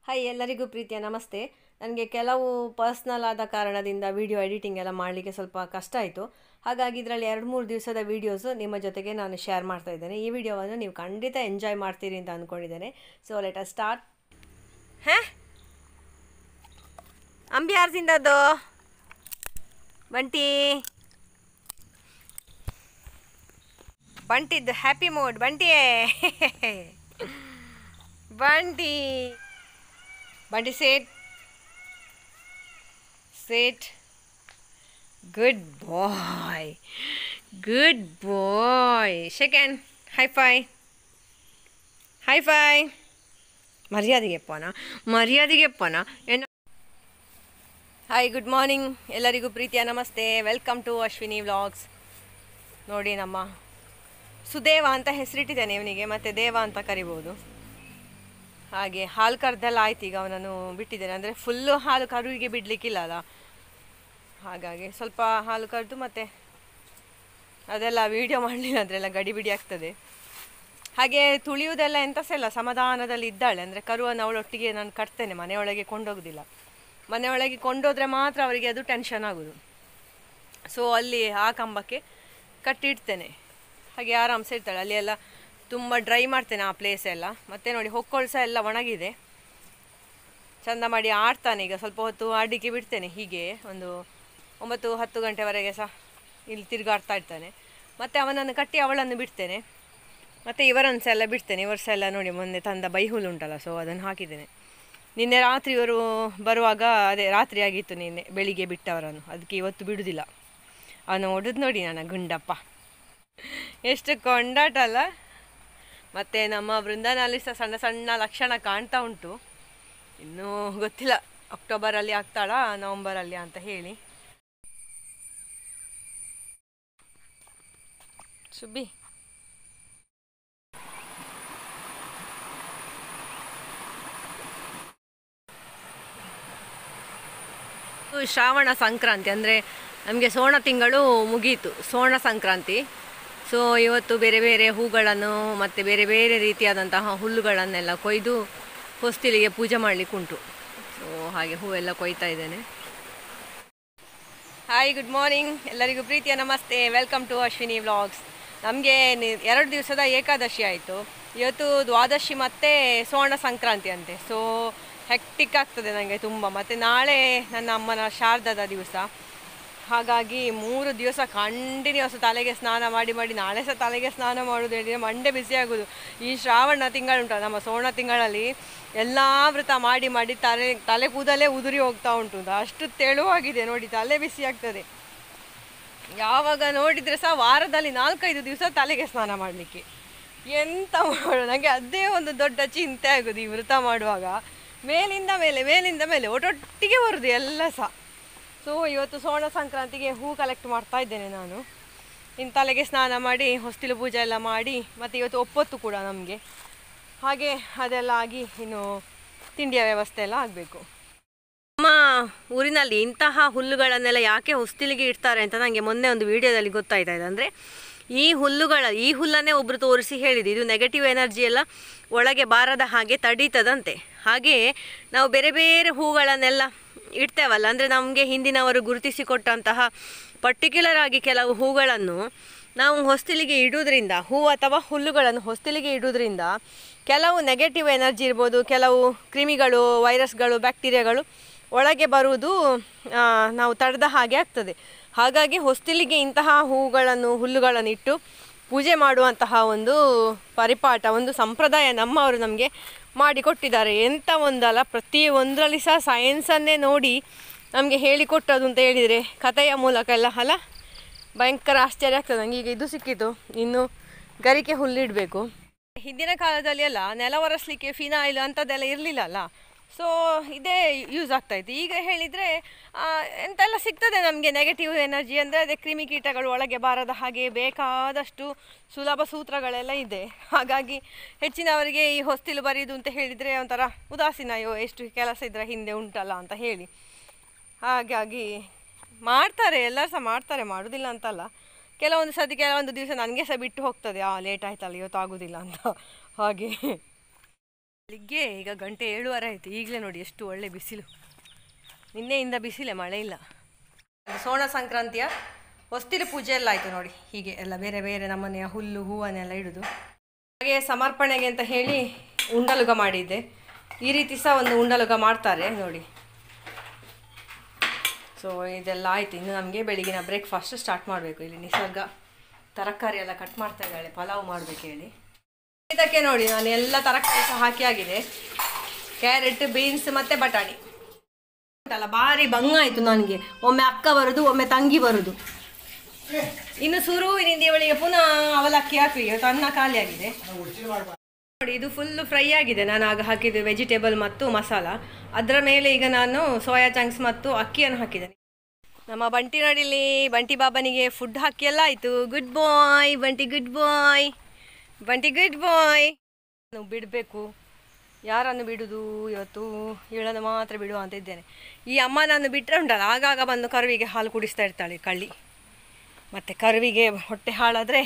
Hi ಎಲ್ಲರಿಗೂ ಪ್ರೀತಿಯ ನಮಸ್ತೆ. ನನಗೆ ಕೆಲವು ಪರ್ಸ್ನಲ್ ಆದ ಕಾರಣದಿಂದ ವಿಡಿಯೋ ಎಡಿಟಿಂಗ್ ಎಲ್ಲ ಮಾಡಲಿಕ್ಕೆ ಸ್ವಲ್ಪ ಕಷ್ಟ ಆಯಿತು. ಹಾಗಾಗಿ ಇದರಲ್ಲಿ 2-3 ದಿವಸದ ವೀಡಿಯೋಸು ನಿಮ್ಮ ಜೊತೆಗೆ ನಾನು ಶೇರ್ ಮಾಡ್ತಾ ಇದ್ದೇನೆ. ಈ ವಿಡಿಯೋವನ್ನು ನೀವು ಖಂಡಿತ ಎಂಜಾಯ್ ಮಾಡ್ತೀರಿ ಅಂತ ಅಂದ್ಕೊಂಡಿದ್ದೇನೆ. So let us start. ಅಂಬಿ ಯಾರು ತಿಂದದ್ದು? ಬಂಟಿ ಬಂಟಿದ್ದು ಹ್ಯಾಪಿ ಮೂಡ್. ಬಂಟಿಯೇ Bunty Bunty, sit. Sit. Good boy. Good boy. Shake hand. High five. High five. ಮರ್ಯಾದೆಗೆ ಅಪ್ಪನ ಏನು. ಹಾಯ್, ಗುಡ್ ಮಾರ್ನಿಂಗ್ ಎಲ್ಲರಿಗೂ ಪ್ರೀತಿಯ ನಮಸ್ತೆ. Welcome to Ashwini vlogs. ನೋಡಿ, ನಮ್ಮ ಸುದೇವ ಅಂತ ಹೆಸರಿಟ್ಟಿದ್ದೇನೆ ಇವನಿಗೆ, ಮತ್ತು ದೇವ ಅಂತ ಕರಿಬೋದು. ಹಾಗೆ ಹಾಲು ಕರೆದೆಲ್ಲ ಆಯ್ತು. ಈಗ ಅವನನ್ನು ಬಿಟ್ಟಿದ್ದೇನೆ, ಅಂದರೆ ಫುಲ್ಲು ಹಾಲು ಕರುವಿಗೆ ಬಿಡಲಿಕ್ಕಿಲ್ಲ ಅಲ್ಲ, ಹಾಗಾಗಿ ಸ್ವಲ್ಪ ಹಾಲು ಕರೆದು ಮತ್ತೆ ಅದೆಲ್ಲ ವೀಡಿಯೋ ಮಾಡಲಿಲ್ಲ ಅದರೆಲ್ಲ ಗಡಿಬಿಡಿ ಆಗ್ತದೆ. ಹಾಗೆ ತುಳಿಯುವುದೆಲ್ಲ ಎಂತ ಸಹ ಇಲ್ಲ, ಸಮಾಧಾನದಲ್ಲಿ ಇದ್ದಾಳೆ. ಅಂದರೆ ಕರುವನ್ನು ಅವಳೊಟ್ಟಿಗೆ ನಾನು ಕಟ್ತೇನೆ, ಮನೆಯೊಳಗೆ ಕೊಂಡೋಗೋದಿಲ್ಲ. ಮನೆಯೊಳಗೆ ಕೊಂಡೋದ್ರೆ ಮಾತ್ರ ಅವರಿಗೆ ಅದು ಟೆನ್ಷನ್ ಆಗೋದು. ಸೊ ಅಲ್ಲಿ ಆ ಕಂಬಕ್ಕೆ ಕಟ್ಟಿಡ್ತೇನೆ, ಹಾಗೆ ಆರಾಮ್ಸೆ ಇರ್ತಾಳೆ. ಅಲ್ಲಿ ಎಲ್ಲ ತುಂಬ ಡ್ರೈ ಮಾಡ್ತೇನೆ ಆ ಪ್ಲೇಸ್ ಎಲ್ಲ. ಮತ್ತು ನೋಡಿ, ಹೊಕ್ಕೊಳು ಸಹ ಎಲ್ಲ ಒಣಗಿದೆ, ಚೆಂದ ಮಾಡಿ ಆಡ್ತಾನೆ. ಈಗ ಸ್ವಲ್ಪ ಹೊತ್ತು ಆಡಲಿಕ್ಕೆ ಬಿಡ್ತೇನೆ, ಹೀಗೆ ಒಂದು 9-10 ಗಂಟೆವರೆಗೆ ಸಹ ಇಲ್ಲಿ ತಿರುಗಾಡ್ತಾ ಇರ್ತಾನೆ. ಮತ್ತು ಅವನನ್ನು ಕಟ್ಟಿ ಅವಳನ್ನು ಬಿಡ್ತೇನೆ, ಮತ್ತು ಇವರನ್ನು ಸಹ ಎಲ್ಲ ಬಿಡ್ತೇನೆ. ಇವರು ಸಹ ಎಲ್ಲ ನೋಡಿ, ಮೊನ್ನೆ ತಂದ ಬೈಹುಲ್ ಉಂಟಲ್ಲ, ಸೊ ಅದನ್ನು ಹಾಕಿದ್ದೇನೆ. ನಿನ್ನೆ ರಾತ್ರಿ ಇವರು ಬರುವಾಗ, ಅದೇ ರಾತ್ರಿ ಆಗಿತ್ತು ನಿನ್ನೆ ಬೆಳಿಗ್ಗೆ ಬಿಟ್ಟವರನ್ನು, ಅದಕ್ಕೆ ಇವತ್ತು ಬಿಡುವುದಿಲ್ಲ. ಅವನು ಹೊಡೆದು ನೋಡಿ ನನ್ನ ಗುಂಡಪ್ಪ, ಎಷ್ಟು ಕೊಂಡಾಟ ಅಲ್ಲ. ಮತ್ತು ನಮ್ಮ ವೃಂದಾನಲ್ಲಿ ಸಹ ಸಣ್ಣ ಸಣ್ಣ ಲಕ್ಷಣ ಕಾಣ್ತಾ ಉಂಟು. ಇನ್ನೂ ಗೊತ್ತಿಲ್ಲ ಅಕ್ಟೋಬರಲ್ಲಿ ಆಗ್ತಾಳಾ ನವಂಬರಲ್ಲಿ ಅಂತ ಹೇಳಿ. ಸುಬ್ಬಿ, ಶ್ರಾವಣ ಸಂಕ್ರಾಂತಿ ಅಂದರೆ ನಮಗೆ ಸೋಣ ತಿಂಗಳು ಮುಗೀತು, ಸೋಣ ಸಂಕ್ರಾಂತಿ. ಸೊ ಇವತ್ತು ಬೇರೆ ಬೇರೆ ಹೂಗಳನ್ನು ಮತ್ತು ಬೇರೆ ಬೇರೆ ರೀತಿಯಾದಂತಹ ಹುಲ್ಲುಗಳನ್ನೆಲ್ಲ ಕೊಯ್ದು ಹೊಸ್ತಿಲಿಗೆ ಪೂಜೆ ಮಾಡಲಿಕ್ಕೆ ಉಂಟು. ಸೊ ಹಾಗೆ ಹೂವೆಲ್ಲ ಕೊಯ್ತಾ ಇದ್ದೇನೆ. ಹಾಯ್, ಗುಡ್ ಮಾರ್ನಿಂಗ್ ಎಲ್ಲರಿಗೂ ಪ್ರೀತಿಯ ನಮಸ್ತೆ. Welcome to Ashwini vlogs. ನಮಗೆ 2 ದಿವಸದ ಏಕಾದಶಿ ಆಯಿತು. ಇವತ್ತು ದ್ವಾದಶಿ ಮತ್ತು ಸೋಣ ಸಂಕ್ರಾಂತಿ ಅಂತೆ. ಸೊ ಹೆಕ್ಟಿಕ್ ಆಗ್ತದೆ ನನಗೆ ತುಂಬ. ಮತ್ತು ನಾಳೆ ನನ್ನ ಅಮ್ಮನ ಶಾರದದ ದಿವಸ, ಹಾಗಾಗಿ 3 ದಿವಸ ಕಂಟಿನ್ಯೂಸ್ ತಲೆಗೆ ಸ್ನಾನ ಮಾಡಿ ನಾಳೆ ಸಹ ತಲೆಗೆ ಸ್ನಾನ ಮಾಡೋದು ಹೇಳಿದರೆ ಮಂಡೆ ಬಿಸಿ ಆಗೋದು. ಈ ಶ್ರಾವಣ ತಿಂಗಳುಂಟು, ನಮ್ಮ ಸೋಣ ತಿಂಗಳಲ್ಲಿ ಎಲ್ಲ ವ್ರತ ಮಾಡಿ ತಲೆ ಕೂದಲೇ ಉದುರಿ ಹೋಗ್ತಾ ಉಂಟು. ಅಷ್ಟು ತೆಳುವಾಗಿದೆ ನೋಡಿ, ತಲೆ ಬಿಸಿ ಆಗ್ತದೆ. ಯಾವಾಗ ನೋಡಿದರೆ ಸಹ ವಾರದಲ್ಲಿ 4-5 ದಿವಸ ತಲೆಗೆ ಸ್ನಾನ ಮಾಡಲಿಕ್ಕೆ. ಎಂತ ಮಾಡೋದು, ನನಗೆ ಅದೇ ಒಂದು ದೊಡ್ಡ ಚಿಂತೆ ಆಗೋದು ಈ ವ್ರತ ಮಾಡುವಾಗ. ಮೇಲಿಂದ ಮೇಲೆ ಒಟ್ಟೊಟ್ಟಿಗೆ ಬರೋದು ಎಲ್ಲ ಸಹ. ಸೊ ಇವತ್ತು ಸೋಣ ಸಂಕ್ರಾಂತಿಗೆ ಹೂ ಕಲೆಕ್ಟ್ ಮಾಡ್ತಾ ಇದ್ದೇನೆ ನಾನು. ಇನ್ನು ತಲೆಗೆ ಸ್ನಾನ ಮಾಡಿ ಹೊಸ್ತಿಲು ಪೂಜೆ ಎಲ್ಲ ಮಾಡಿ, ಮತ್ತು ಇವತ್ತು ಒಪ್ಪತ್ತು ಕೂಡ ನಮಗೆ. ಹಾಗೆ ಅದೆಲ್ಲ ಆಗಿ ಇನ್ನು ತಿಂಡಿಯ ವ್ಯವಸ್ಥೆ ಎಲ್ಲ ಆಗಬೇಕು. ನಮ್ಮ ಊರಿನಲ್ಲಿ ಇಂತಹ ಹುಲ್ಲುಗಳನ್ನೆಲ್ಲ ಯಾಕೆ ಹೊಸ್ತಿಲಿಗೆ ಇಡ್ತಾರೆ ಅಂತ ನನಗೆ ಮೊನ್ನೆ ಒಂದು ವಿಡಿಯೋದಲ್ಲಿ ಗೊತ್ತಾಯ್ತಾ ಇದೆ. ಅಂದರೆ ಈ ಹುಲ್ಲನ್ನೇ ಒಬ್ಬರು ತೋರಿಸಿ ಹೇಳಿದ್ದು, ಇದು ನೆಗೆಟಿವ್ ಎನರ್ಜಿ ಎಲ್ಲ ಒಳಗೆ ಬಾರದ ಹಾಗೆ ತಡೀತದಂತೆ. ಹಾಗೆಯೇ ನಾವು ಬೇರೆ ಬೇರೆ ಹೂಗಳನ್ನೆಲ್ಲ ಇಡ್ತೇವಲ್ಲ, ಅಂದರೆ ನಮಗೆ ಹಿಂದಿನವರು ಗುರುತಿಸಿಕೊಟ್ಟಂತಹ ಪರ್ಟಿಕ್ಯುಲರ್ ಆಗಿ ಕೆಲವು ಹೂಗಳನ್ನು ನಾವು ಹೊಸ್ತಿಲಿಗೆ ಇಡೋದ್ರಿಂದ, ಹೂವು ಅಥವಾ ಹುಲ್ಲುಗಳನ್ನು ಹೊಸ್ತಿಲಿಗೆ ಇಡೋದ್ರಿಂದ ಕೆಲವು ನೆಗೆಟಿವ್ ಎನರ್ಜಿ ಇರ್ಬೋದು, ಕೆಲವು ಕ್ರಿಮಿಗಳು, ವೈರಸ್ಗಳು, ಬ್ಯಾಕ್ಟೀರಿಯಾಗಳು ಒಳಗೆ ಬರುವುದು ನಾವು ತಡೆದ ಹಾಗೆ ಆಗ್ತದೆ. ಹಾಗಾಗಿ ಹೊಸ್ತಿಲಿಗೆ ಇಂತಹ ಹುಲ್ಲುಗಳನ್ನು ಇಟ್ಟು ಪೂಜೆ ಮಾಡುವಂತಹ ಒಂದು ಪರಿಪಾಠ, ಒಂದು ಸಂಪ್ರದಾಯ ನಮ್ಮವರು ನಮಗೆ ಮಾಡಿಕೊಟ್ಟಿದ್ದಾರೆ. ಎಂಥ ಒಂದಲ್ಲ, ಪ್ರತಿಯೊಂದರಲ್ಲಿ ಸಹ ಸೈನ್ಸನ್ನೇ ನೋಡಿ ನಮಗೆ ಹೇಳಿಕೊಟ್ಟದು ಅಂತ ಹೇಳಿದರೆ ಕಥೆಯ ಮೂಲಕ ಎಲ್ಲ ಅಲ್ಲ. ಭಯಂಕರ ಆಶ್ಚರ್ಯ ಆಗ್ತದೆ ನನಗೆ. ಈಗ ಇದು ಸಿಕ್ಕಿತು, ಇನ್ನು ಗರಿಕೆ ಹುಲ್ಲಿಡಬೇಕು. ಹಿಂದಿನ ಕಾಲದಲ್ಲಿ ಎಲ್ಲ ನೆಲ ಒರೆಸಲಿಕ್ಕೆ ಫಿನಾಯಿಲ್ ಅಂಥದ್ದೆಲ್ಲ ಇರಲಿಲ್ಲ ಅಲ್ಲ, ಸೊ ಇದೇ ಯೂಸ್ ಆಗ್ತಾಯಿತ್ತು. ಈಗ ಹೇಳಿದರೆ ಎಂತೆಲ್ಲ ಸಿಗ್ತದೆ ನಮಗೆ ನೆಗೆಟಿವ್ ಎನರ್ಜಿ, ಅಂದರೆ ಅದೇ ಕ್ರಿಮಿಕೀಟಗಳು ಒಳಗೆ ಬಾರದ ಹಾಗೆ ಬೇಕಾದಷ್ಟು ಸುಲಭ ಸೂತ್ರಗಳೆಲ್ಲ ಇದೆ. ಹಾಗಾಗಿ ಹೆಚ್ಚಿನವರಿಗೆ ಈ ಹೊಸ್ತಿಲು ಬರೆಯುವುದು ಅಂತ ಹೇಳಿದರೆ ಒಂಥರ ಉದಾಸೀನಯೋ, ಎಷ್ಟು ಕೆಲಸ ಇದ್ರೆ ಹಿಂದೆ ಉಂಟಲ್ಲ ಅಂತ ಹೇಳಿ. ಹಾಗಾಗಿ ಮಾಡ್ತಾರೆ, ಎಲ್ಲರೂ ಸಹ ಮಾಡ್ತಾರೆ, ಮಾಡೋದಿಲ್ಲ ಅಂತಲ್ಲ. ಕೆಲವೊಂದು ದಿವಸ ನನಗೆ ಸಹ ಬಿಟ್ಟು ಹೋಗ್ತದೆ, ಲೇಟ್ ಆಯ್ತಲ್ಲ ಇವತ್ತು ಆಗೋದಿಲ್ಲ ಅಂತ ಹಾಗೆ. ಬೆಳಿಗ್ಗೆ ಈಗ ಗಂಟೆ 7:15 ಆಯಿತು. ಈಗಲೇ ನೋಡಿ ಎಷ್ಟು ಒಳ್ಳೆ ಬಿಸಿಲು. ನಿನ್ನೆಯಿಂದ ಬಿಸಿಲೇ, ಮಳೆ ಇಲ್ಲ. ಸೋಣ ಸಂಕ್ರಾಂತಿಯ ಹೊಸ್ತಿಲು ಪೂಜೆ ಎಲ್ಲ ಆಯಿತು ನೋಡಿ. ಹೀಗೆ ಎಲ್ಲ ಬೇರೆ ಬೇರೆ ನಮ್ಮನೆಯ ಹುಲ್ಲು ಹೂವನ್ನೆಲ್ಲ ಇಡೋದು. ಹಾಗೆ ಸಮರ್ಪಣೆಗೆ ಅಂತ ಹೇಳಿ ಉಂಡಲುಗ ಮಾಡಿದ್ದೆ. ಈ ರೀತಿ ಸಹ ಒಂದು ಉಂಡಲುಗ ಮಾಡ್ತಾರೆ ನೋಡಿ. ಸೊ ಇದೆಲ್ಲ ಆಯಿತು. ಇನ್ನು ನಮಗೆ ಬೆಳಗಿನ ಬ್ರೇಕ್ಫಾಸ್ಟ್ ಸ್ಟಾರ್ಟ್ ಮಾಡಬೇಕು. ಇಲ್ಲಿ ನಿಸರ್ಗ ತರಕಾರಿ ಎಲ್ಲ ಕಟ್ ಮಾಡ್ತಾ ಇದ್ದಾಳೆ, ಪಲಾವ್ ಮಾಡಬೇಕು ಹೇಳಿ. ಇದಕ್ಕೆ ನೋಡಿ ನಾನು ಎಲ್ಲ ತರಕಾರಿ ಸಹ ಹಾಕಿ ಆಗಿದೆ. ಕ್ಯಾರೆಟ್, ಬೀನ್ಸ್ ಮತ್ತು ಬಟಾಣಿ ಉಂಟಲ್ಲ, ಭಾರಿ ಬಂಗಾಯಿತು ನನಗೆ. ಒಮ್ಮೆ ಅಕ್ಕ ಬರೋದು, ಒಮ್ಮೆ ತಂಗಿ ಬರೋದು. ಇನ್ನು ಶುರುವಿನಿಂದ ಇವಳಿಗೆ ಪುನಃ ಅವಲಕ್ಕಿ ಹಾಕಿ. ಇವತ್ತು ಅನ್ನ ಖಾಲಿ ಆಗಿದೆ ನೋಡಿ. ಇದು ಫುಲ್ಲು ಫ್ರೈ ಆಗಿದೆ. ನಾನು ಆಗ ಹಾಕಿದ್ದು ವೆಜಿಟೇಬಲ್ ಮತ್ತು ಮಸಾಲ. ಅದರ ಮೇಲೆ ಈಗ ನಾನು ಸೋಯಾ ಚಂಕ್ಸ್ ಮತ್ತು ಅಕ್ಕಿಯನ್ನು ಹಾಕಿದ್ದೇನೆ. ನಮ್ಮ ಬಂಟಿ ನೋಡಿಲಿ, ಬಂಟಿ ಬಾಬನಿಗೆ ಫುಡ್ ಹಾಕಿ ಎಲ್ಲ ಆಯಿತು. ಗುಡ್ ಬಾಯ್ ಬಂಟಿ, ಗುಡ್ ಬಾಯ್ ಬಂಟಿ, ಗುಡ್ ಬಾಯ್. ನಾನು ಬಿಡಬೇಕು, ಯಾರನ್ನು ಬಿಡುವುದು ಇವತ್ತು? ಇವಳನ್ನು ಮಾತ್ರ ಬಿಡುವ ಅಂತ ಇದ್ದೇನೆ. ಈ ಅಮ್ಮ ನಾನು ಬಿಟ್ಟರೆ ಉಂಟಲ್ಲ, ಆಗಾಗ ಬಂದು ಕರುವಿಗೆ ಹಾಲು ಕುಡಿಸ್ತಾ ಇರ್ತಾಳೆ ಕಳ್ಳಿ. ಮತ್ತು ಕರುವಿಗೆ ಹೊಟ್ಟೆ ಹಾಳಾದರೆ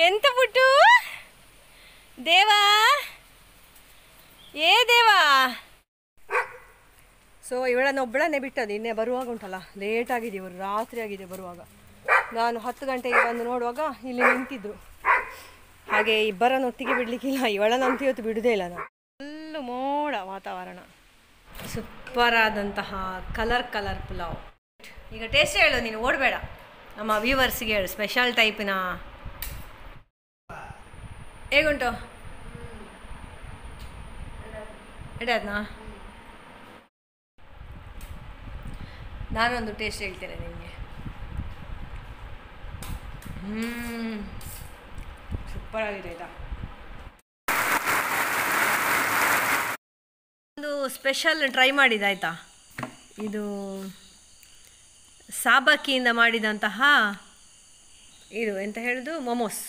ಎಂತ ಬಿಟ್ಟು ದೇವಾ, ಏ ದೇವಾ. ಸೊ ಇವಳನ್ನು ಒಬ್ಬಳನ್ನೇ ಬಿಟ್ಟದ್ದು. ಇನ್ನೇ ಬರುವಾಗ ಉಂಟಲ್ಲ, ಲೇಟಾಗಿದೆ, ಇವರು ರಾತ್ರಿ ಆಗಿದೆ ಬರುವಾಗ. ನಾನು 10 ಗಂಟೆಗೆ ಬಂದು ನೋಡುವಾಗ ಇಲ್ಲಿ ನಿಂತಿದ್ರು. ಹಾಗೆ ಇಬ್ಬರನ್ನು ಒಟ್ಟಿಗೆ ಬಿಡಲಿಕ್ಕಿಲ್ಲ. ಇವಳನ್ನಂತೂ ಇವತ್ತು ಬಿಡುವುದೇ ಇಲ್ಲ ನಾನು. ಫುಲ್ಲು ಮೋಡ ವಾತಾವರಣ. ಸೂಪರ್ ಆದಂತಹ ಕಲರ್ ಪುಲಾವ್. ಈಗ ಟೇಸ್ಟ್ ಹೇಳು ನೀನು, ಓಡಬೇಡ. ನಮ್ಮ ವ್ಯೂವರ್ಸಿಗೆ ಹೇಳು, ಸ್ಪೆಷಲ್ ಟೈಪಿನ. ಹೇಗುಂಟು? ಇಡೋದನಾ? ನಾನೊಂದು ಟೇಸ್ಟ್ ಹೇಳ್ತೇನೆ ನಿಮಗೆ. ಸೂಪರ್ ಆಗಿದೆ ಆಯಿತಾ. ಒಂದು ಸ್ಪೆಷಲ್ ಟ್ರೈ ಮಾಡಿದೆ ಆಯಿತಾ. ಇದು ಸಾಬಕ್ಕಿಯಿಂದ ಮಾಡಿದಂತಹ, ಇದು ಎಂತ ಹೇಳೋದು, ಮೊಮೋಸ್.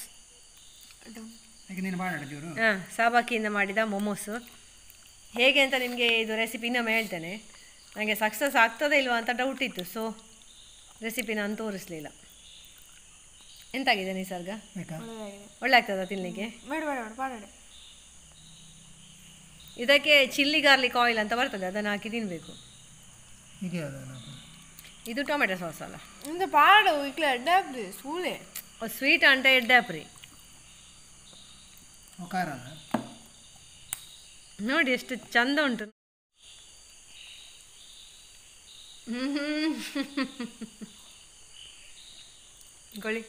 ಹಾಂ, ಸಾಬಕ್ಕಿಯಿಂದ ಮಾಡಿದ ಮೊಮೋಸು. ಹೇಗೆ ಅಂತ ನಿಮಗೆ ಇದು ರೆಸಿಪಿ ಇನ್ನೊಮ್ಮೆ ಹೇಳ್ತೇನೆ. ನನಗೆ ಸಕ್ಸಸ್ ಆಗ್ತದೆ ಇಲ್ವಾ ಅಂತ ಡೌಟ್ ಇತ್ತು. ಸೊ ರೆಸಿಪಿ ನಾನು ತೋರಿಸಲಿಲ್ಲ. ಎಂತಾಗಿದೆ ನಿಸರ್ಗ? ಒಳ್ಳೆ ಆಗ್ತದ ತಿನ್ನಲಿಕ್ಕೆ? ಇದಕ್ಕೆ ಚಿಲ್ಲಿ ಗಾರ್ಲಿಕ್ ಆಯಿಲ್ ಅಂತ ಬರ್ತದೆ, ಅದನ್ನು ಹಾಕಿ ತಿನ್ನಬೇಕು. ಇದು ಟೊಮೆಟೊ ಸಾಸ್ ಅಲ್ಲ, ಸ್ವೀಟ್ ಅಂತ ಎಡ್ಡಾಪ್ರಿ ನೋಡಿ ಎಷ್ಟು ಚಂದ ಉಂಟು. ಗೊಳಿ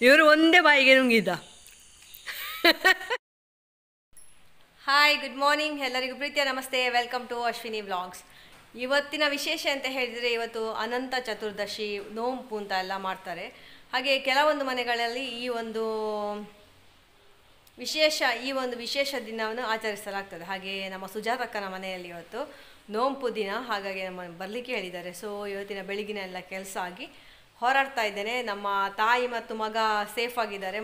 ಇವರು ಒಂದೇ ಬಾಯಿಗೆ ನುಂಗಿದ್ದ. ಹಾಯ್, ಗುಡ್ ಮಾರ್ನಿಂಗ್ ಎಲ್ಲರಿಗೂ ಪ್ರೀತಿಯ ನಮಸ್ತೆ. Welcome to Ashwini vlogs. ಇವತ್ತಿನ ವಿಶೇಷ ಅಂತ ಹೇಳಿದರೆ, ಇವತ್ತು ಅನಂತ ಚತುರ್ದಶಿ ನೋಂಪು ಅಂತ ಎಲ್ಲ ಮಾಡ್ತಾರೆ. ಹಾಗೆ ಕೆಲವೊಂದು ಮನೆಗಳಲ್ಲಿ ಈ ಒಂದು ವಿಶೇಷ ದಿನವನ್ನು ಆಚರಿಸಲಾಗ್ತದೆ. ಹಾಗೆ ನಮ್ಮ ಸುಜಾತಕ್ಕನ ಮನೆಯಲ್ಲಿ ಇವತ್ತು ನೋಂಪು ದಿನ, ಹಾಗಾಗಿ ನಮ್ಮ ಬರಲಿಕ್ಕೆ ಹೇಳಿದ್ದಾರೆ. ಸೊ ಇವತ್ತಿನ ಬೆಳಗಿನ ಎಲ್ಲ ಕೆಲಸ ಆಗಿ ಹೊರಡ್ತಾ ಇದ್ದೇನೆ. ನಮ್ಮ ತಾಯಿ ಮತ್ತು ಮಗ ಸೇಫ್ ಆಗಿದ್ದಾರೆ.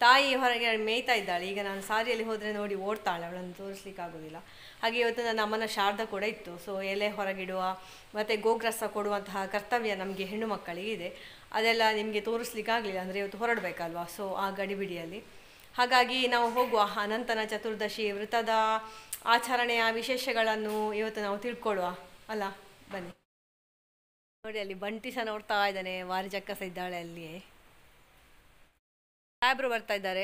ತಾಯಿ ಹೊರಗೆ ಮೇಯ್ತಾ ಇದ್ದಾಳೆ. ಈಗ ನಾನು ಸಾರಿಯಲ್ಲಿ ಹೋದರೆ ನೋಡಿ ಓಡ್ತಾಳೆ, ಅವಳನ್ನು ತೋರಿಸ್ಲಿಕ್ಕೆ ಆಗೋದಿಲ್ಲ. ಹಾಗೆ ಇವತ್ತು ನನ್ನ ಅಮ್ಮನ ಶಾರದಾ ಕೂಡ ಇತ್ತು. ಸೊ ಎಲೆ ಹೊರಗಿಡುವ ಮತ್ತು ಗೋಗ್ರಸ ಕೊಡುವಂತಹ ಕರ್ತವ್ಯ ನಮಗೆ ಹೆಣ್ಣು ಮಕ್ಕಳಿಗೆ ಇದೆ. ಅದೆಲ್ಲ ನಿಮಗೆ ತೋರಿಸ್ಲಿಕ್ಕಾಗಲಿಲ್ಲ, ಅಂದರೆ ಇವತ್ತು ಹೊರಡಬೇಕಲ್ವಾ. ಸೊ ಆ ಗಡಿಬಿಡಿಯಲ್ಲಿ ಹಾಗಾಗಿ ನಾವು ಹೋಗುವ. ಅನಂತನ ಚತುರ್ದಶಿ ವೃತದ ಆಚರಣೆಯ ವಿಶೇಷಗಳನ್ನು ಇವತ್ತು ನಾವು ತಿಳ್ಕೊಳ್ಳುವ ಅಲ್ಲ, ಬನ್ನಿ. ನೋಡಿ ಅಲ್ಲಿ ಬಂಟಿ ಸಹ ನೋಡ್ತಾ ಇದ್ದಾನೆ, ವಾರಿ ಚಕ್ಕಸ ಇದ್ದಾಳೆ ಅಲ್ಲಿ. ಸಾಹೇಬ್ರು ಬರ್ತಾ ಇದ್ದಾರೆ.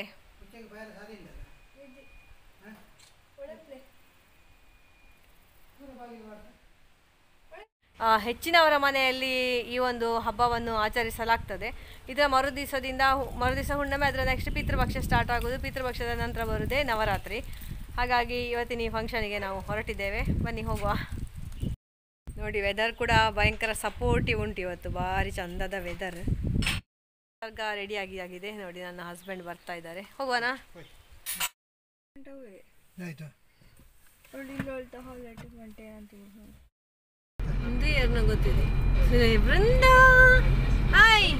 ಹೆಚ್ಚಿನವರ ಮನೆಯಲ್ಲಿ ಈ ಒಂದು ಹಬ್ಬವನ್ನು ಆಚರಿಸಲಾಗ್ತದೆ. ಇದರ ಮರುದಿವಸ ಹುಣ್ಣಿಮೆ, ಅದರ ನೆಕ್ಸ್ಟ್ ಪಿತೃಪಕ್ಷ ಸ್ಟಾರ್ಟ್ ಆಗೋದು. ಪಿತೃಪಕ್ಷದ ನಂತರ ಬರುವುದೇ ನವರಾತ್ರಿ. ಹಾಗಾಗಿ ಇವತ್ತಿನ ಈ ಫಂಕ್ಷನಿಗೆ ನಾವು ಹೊರಟಿದ್ದೇವೆ, ಬನ್ನಿ ಹೋಗುವ. ನೋಡಿ ವೆದರ್ ಕೂಡ ಭಯಂಕರ ಸಪೋರ್ಟಿವ್ ಉಂಟು ಇವತ್ತು, ಭಾರಿ ಚಂದದ ವೆದರ್. ಸರ್ಗ ರೆಡಿ ಆಗಿದೆ ನೋಡಿ, ನನ್ನ ಹಸ್ಬೆಂಡ್ ಬರ್ತಾ ಇದ್ದಾರೆ. ಹೋಗುವನಾ? ಒಂದು ಏನೋ ಗೊತ್ತಿದೆ. ಬೃಂದ ಹಾಯ್.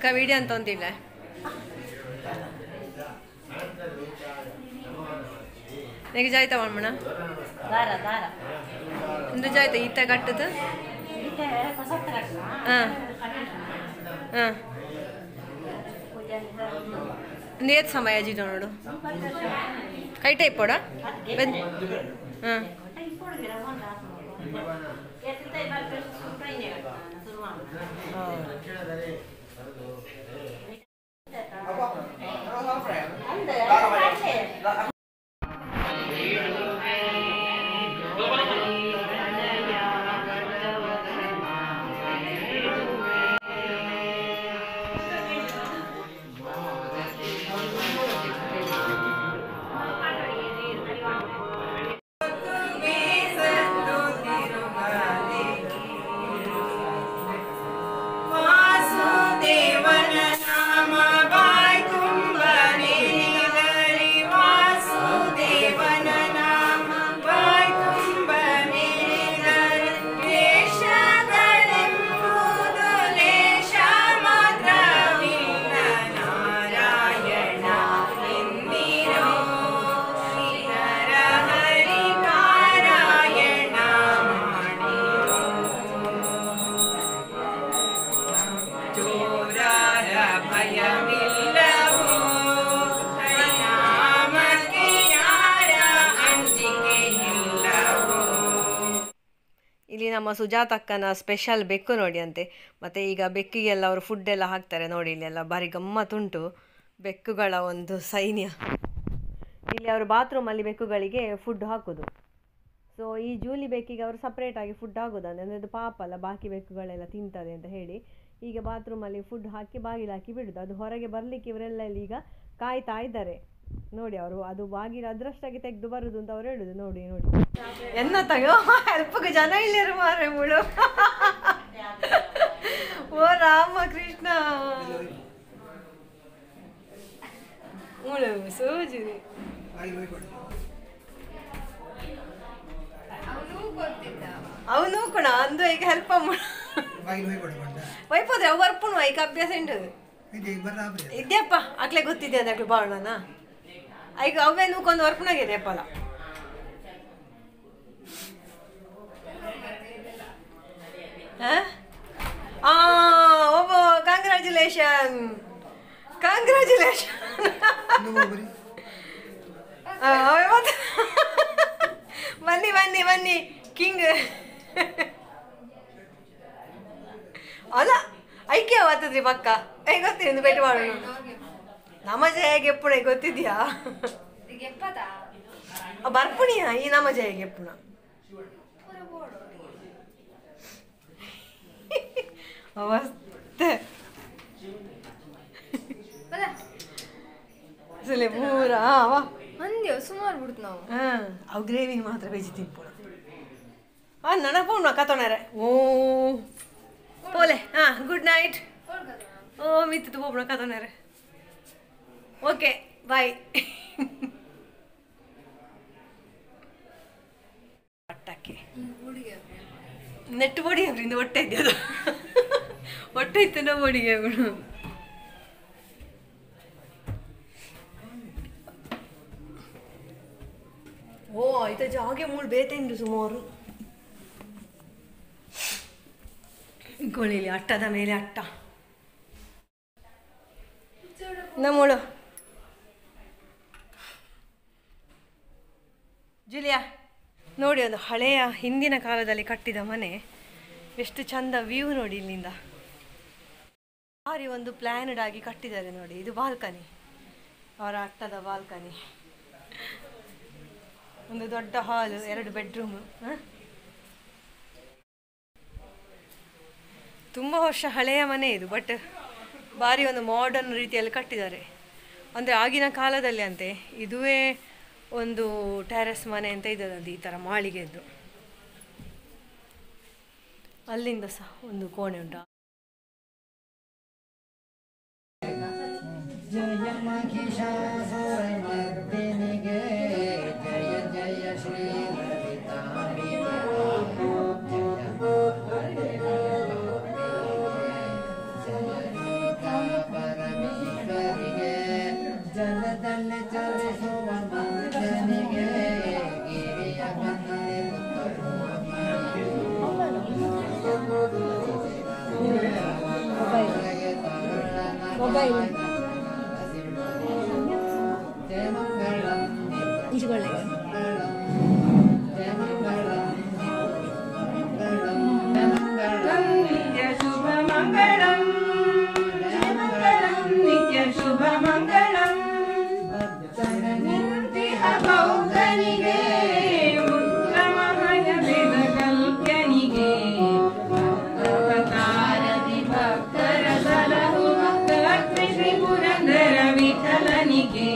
ಅಕ್ಕ ವಿಡಿಯೋ ಅಂತ ಒಂದಿಲ್ಲ ನೆಗೆ ಜಾಯ್ತ ಮಾಡ್ಮಣ ಒಂದು ಜಾಯ್ತ ಈತ ಕಟ್ಟದು ಹಾಂ ಹಾಂ ನೇತ್ ಸಮಯ ಅಜಿಟ ನೋಡು ಕೈ ಟೈಪ್ ಕೊಡ ಬಂದು ಹಾಂ ಇಲ್ಲಿ ನಮ್ಮ ಸುಜಾತಕ್ಕನ ಸ್ಪೆಷಲ್ ಬೆಕ್ಕು ನೋಡಿ ಅಂತೆ. ಮತ್ತು ಈಗ ಬೆಕ್ಕಿಗೆಲ್ಲ ಅವರು ಫುಡ್ಡೆಲ್ಲ ಹಾಕ್ತಾರೆ ನೋಡಿ. ಇಲ್ಲೆಲ್ಲ ಭಾರಿ ಗಮ್ಮತ್ತುಂಟು ಬೆಕ್ಕುಗಳ ಒಂದು ಸೈನ್ಯ. ಇಲ್ಲಿ ಅವರು ಬಾತ್ರೂಮಲ್ಲಿ ಬೆಕ್ಕುಗಳಿಗೆ ಫುಡ್ ಹಾಕೋದು. ಸೊ ಈ ಜೂಲಿ ಬೆಕ್ಕಿಗೆ ಅವರು ಸಪ್ರೇಟಾಗಿ ಫುಡ್ ಹಾಕೋದು. ಅಂದರೆ ಅದು ಪಾಪ ಅಲ್ಲ, ಬಾಕಿ ಬೆಕ್ಕುಗಳೆಲ್ಲ ತಿಂತದೆ ಅಂತ ಹೇಳಿ ಈಗ ಬಾತ್ರೂಮಲ್ಲಿ ಫುಡ್ ಹಾಕಿ ಬಾಗಿಲು ಹಾಕಿ ಬಿಡೋದು. ಅದು ಹೊರಗೆ ಬರಲಿಕ್ಕೆ ಇವರೆಲ್ಲ ಈಗ ಕಾಯ್ತಾ ಇದ್ದಾರೆ ನೋಡಿ. ಅವರು ಅದು ಬಾಗಿಲು ಅದರಷ್ಟಾಗಿ ತೆಗೆದು ಬರುದು ಅಂತ ಅವ್ರು ಹೇಳುದು. ನೋಡಿ ನೋಡಿ ಎನ್ನ ತಗೋ ಹೆಲ್ಪ್ಗೆ ಜನ ಇಲ್ಲಿರು ಮಾರೆ ಮುಳು. ಓ ರಾಮ ಕೃಷ್ಣ ಮುಳು ಸೂಜಿ ಅವನು ಕೂಡ ಅಂದು ಈಗ ಹೆಲ್ಪ್ ವೈಪೋದ್ರೆ ಅವು ಬರ್ಪುಣು ಈಗ ಅಭ್ಯಾಸ ಉಂಟು ಇದ್ಯಪ್ಪ ಆಗ್ಲೇ ಗೊತ್ತಿದೆ ಅದಕ್ಕೆ ಬಾಳನ ಈಗ ಅವೇ ನೂಕೊಂದು ವರ್ಪುಣಾಗಿದೆ ಅಪ್ಪಲ್ಲ. ಓಬೋ ಕಂಗ್ರ್ಯಾಚುಲೇಷನ್ ಕಂಗ್ರ್ಯಾಚುಲೇಷನ್. ಬನ್ನಿ ಬನ್ನಿ ಬನ್ನಿ ಕಿಂಗ್ ಅಲ್ಲ ಐಕ್ಯ ಆತದ್ರಿ ಪಕ್ಕ ಹೇಗೆ ಗೊತ್ತಿ ಒಂದು ಭೇಟಿ ಮಾಡೋಣ. ನಮಜ ಹೇಗೆ ಎಪ್ಪುಣ ಗೊತ್ತಿದ್ಯಾ ಬರ್ಪುಣಿಯ ಈ ನಮಜ ಹೇಗೆ ಎಪ್ಪುಣ ಅವಸ್ಥೆ ಸಲೆ ಪೂರ ಮಂದಿ ಸುಮಾರು ಬಿಡ್ತು ನಾವು. ಅವು ಗ್ರೇವಿ ಮಾತ್ರ ಬೇಜಿ ತಿನ್ಪುಣ ನನಪುಣ ಕತೋಣರೆ ಓ ಪೋಲೆ ಗುಡ್ ನೈಟ್ ಓ ಮಿತ್ತು ಪೋಪುಣ ಕತೋಣರೆ ಓಕೆ ಬಾಯ್. ಪಟ್ಟಕ್ಕೆ ನೆಟ್ಟು ಬೋಡಿ ಅವ್ರಿಂದ ಹೊಟ್ಟೆ ಇದ್ದದು ಹೊಟ್ಟೆ ಇತ್ತು ನಾ ಬೋಡಿಗೆ ಅವಳು. ಓ ಆಯ್ತಾ ಜಾಗೆ ಮೂಳು ಬೇತೇಂದು ಸುಮಾರು ಗೋಳಿಲಿ ಅಟ್ಟದ ಮೇಲೆ ಅಟ್ಟ ನಮ್ಮೋಳು ಜುಲಿಯಾ ನೋಡಿ. ಒಂದು ಹಳೆಯ ಹಿಂದಿನ ಕಾಲದಲ್ಲಿ ಕಟ್ಟಿದ ಮನೆ ಎಷ್ಟು ಚಂದ ವ್ಯೂ ನೋಡಿ. ಇಲ್ಲಿಂದ ಭಾರಿ ಒಂದು ಪ್ಲ್ಯಾನ್ಡ್ ಆಗಿ ಕಟ್ಟಿದ್ದಾರೆ ನೋಡಿ. ಇದು ಬಾಲ್ಕನಿ, ಅವರ ಅಟ್ಟದ ಬಾಲ್ಕನಿ. ಒಂದು ದೊಡ್ಡ ಹಾಲ್, 2 ಬೆಡ್ರೂಮು. ತುಂಬ ವರ್ಷ ಹಳೆಯ ಮನೆ ಇದು, ಬಟ್ ಭಾರಿ ಒಂದು ಮಾಡರ್ನ್ ರೀತಿಯಲ್ಲಿ ಕಟ್ಟಿದ್ದಾರೆ. ಅಂದರೆ ಆಗಿನ ಕಾಲದಲ್ಲಿ ಅಂತೆ ಇದುವೇ ಒಂದು ಟೆರೆಸ್ ಮನೆ ಅಂತ ಇದ್ದದಂತೆ, ಈ ಥರ ಮಾಳಿಗೆದ್ದು. ಅಲ್ಲಿಂದ ಸಹ ಒಂದು ಕೋಣೆ ಉಂಟು. ಜಯ ಮಹಿಷಾಸುರಮರ್ದಿನಿಗೆ ಜಯ ಜಯ ಶ್ರೀ ಲಲಿತಾಂಬಿಕೆ ಜಯ ಈಜುಗೊಳ್ಳೆ ಶುಭ ಮಂಗಳಂ ನಿತ್ಯ ಶುಭ ಮಂಗಳಂ ನಿಂತಿಹ ಬೌದ್ಧನಿಗೆ ಉತ್ತಮಮಯ ವೇದ ಕಲ್ಪ್ಯನಿಗೆ ಅವತಾರದಿ ಭಕ್ತರ ಸಲಹು ಭಕ್ತ ಶ್ರೀ ಪುರಂದರ ವಿಠಲನಿಗೆ